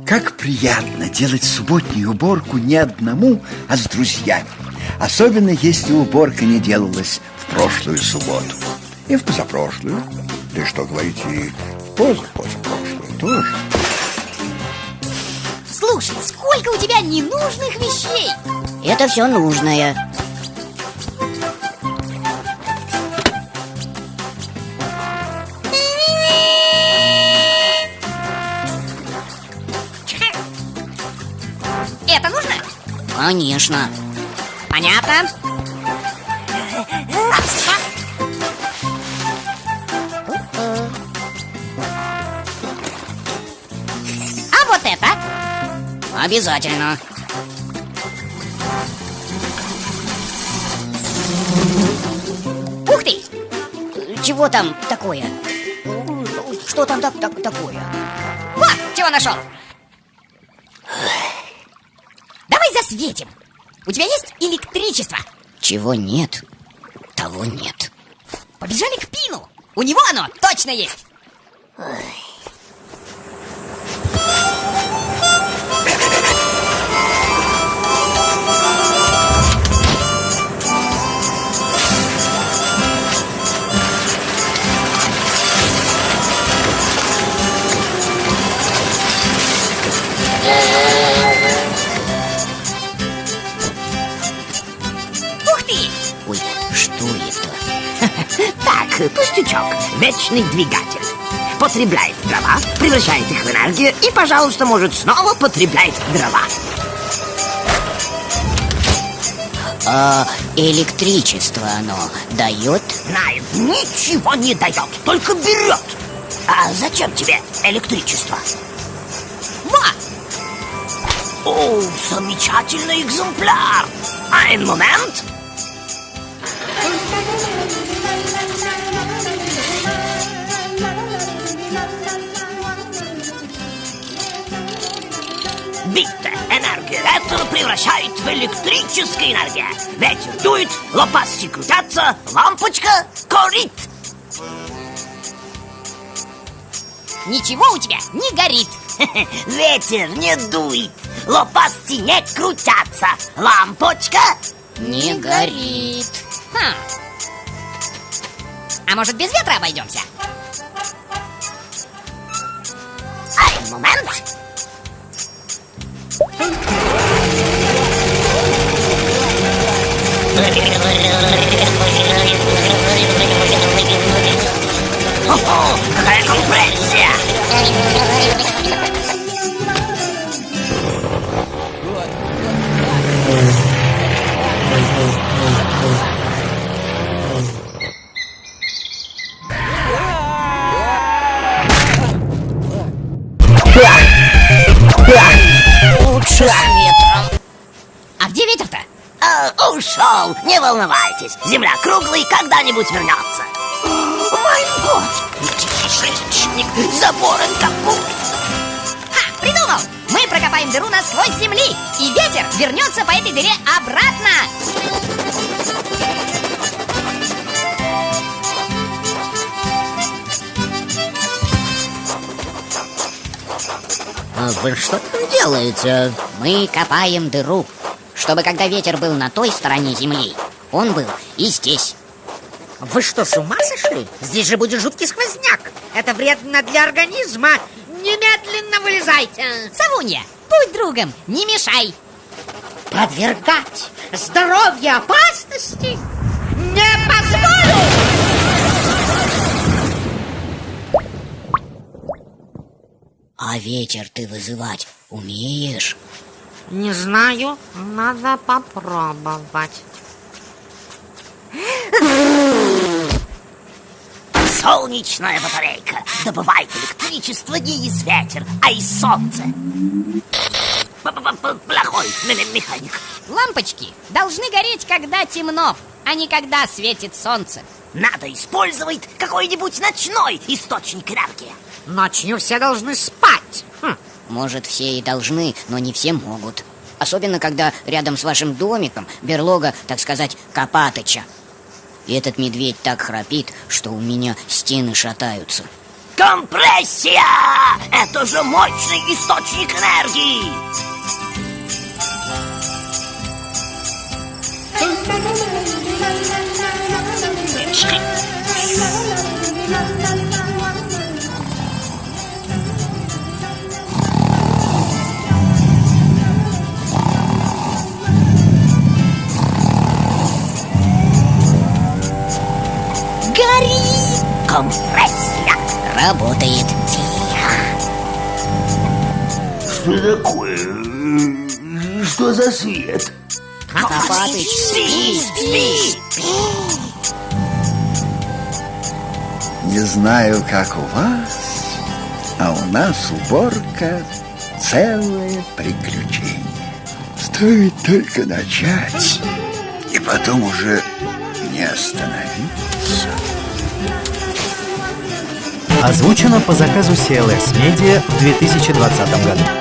Как приятно делать субботнюю уборку не одному, а с друзьями. Особенно, если уборка не делалась в прошлую субботу. И в позапрошлую. Да что говорить, и в позапрошлую тоже. Слушай, сколько у тебя ненужных вещей? Это все нужное. Это нужно? Конечно. Понятно. А вот это? Обязательно. Ух ты! Чего там такое? Что там такое? Вот, чего нашел. Давай засветим. У тебя есть электричество? Чего нет, того нет. Побежали к Пину. У него оно точно есть. Ух ты! Ой, что это? Так, пустячок, вечный двигатель. Потребляет дрова, превращает их в энергию и, пожалуйста, может снова потреблять дрова. А электричество оно дает? Знает, ничего не дает, только берет. А зачем тебе электричество? Вот! О, замечательный экземпляр! Один момент. Видите, энергию ветра превращает в электрическую энергию. Ветер дует, лопасти крутятся, лампочка горит. Ничего у тебя не горит. Ветер не дует, лопасти не крутятся, лампочка Не горит. Хм. А может, без ветра обойдемся? Один момент. О, какая компрессия! Лучше с ветром. А где ветер-то? Ушел, не волнуйтесь. Земля круглая, когда-нибудь вернется. Мой бог, шишечник, заборен капут. Ха, придумал! Мы прокопаем дыру насквозь земли, и ветер вернется по этой дыре обратно. А вы что там делаете? Мы копаем дыру, чтобы когда ветер был на той стороне земли, он был и здесь. Вы что, с ума сошли? Здесь же будет жуткий сквозняк. Это вредно для организма. Немедленно вылезайте. Савунья, будь другом, не мешай. Подвергать здоровье опасности не позволю. А ветер ты вызывать умеешь? Не знаю, надо попробовать. Солнечная батарейка добывает электричество не из ветра, а из солнца. Плохой механик. Лампочки должны гореть, когда темно, а не когда светит солнце. Надо использовать какой-нибудь ночной источник энергии. Ночью все должны спать. Может, все и должны, но не все могут. Особенно, когда рядом с вашим домиком берлога, так сказать, Копатыча. И этот медведь так храпит, что у меня стены шатаются. Компрессия! Это же мощный источник энергии! Горит! Компрессия! Работает. Что такое? Что за свет? Копатыч, Спи, спи! Не знаю, как у вас, а у нас уборка целое приключение. Стоит только начать, и потом уже не остановиться. Озвучено по заказу CLS Media в 2020 году.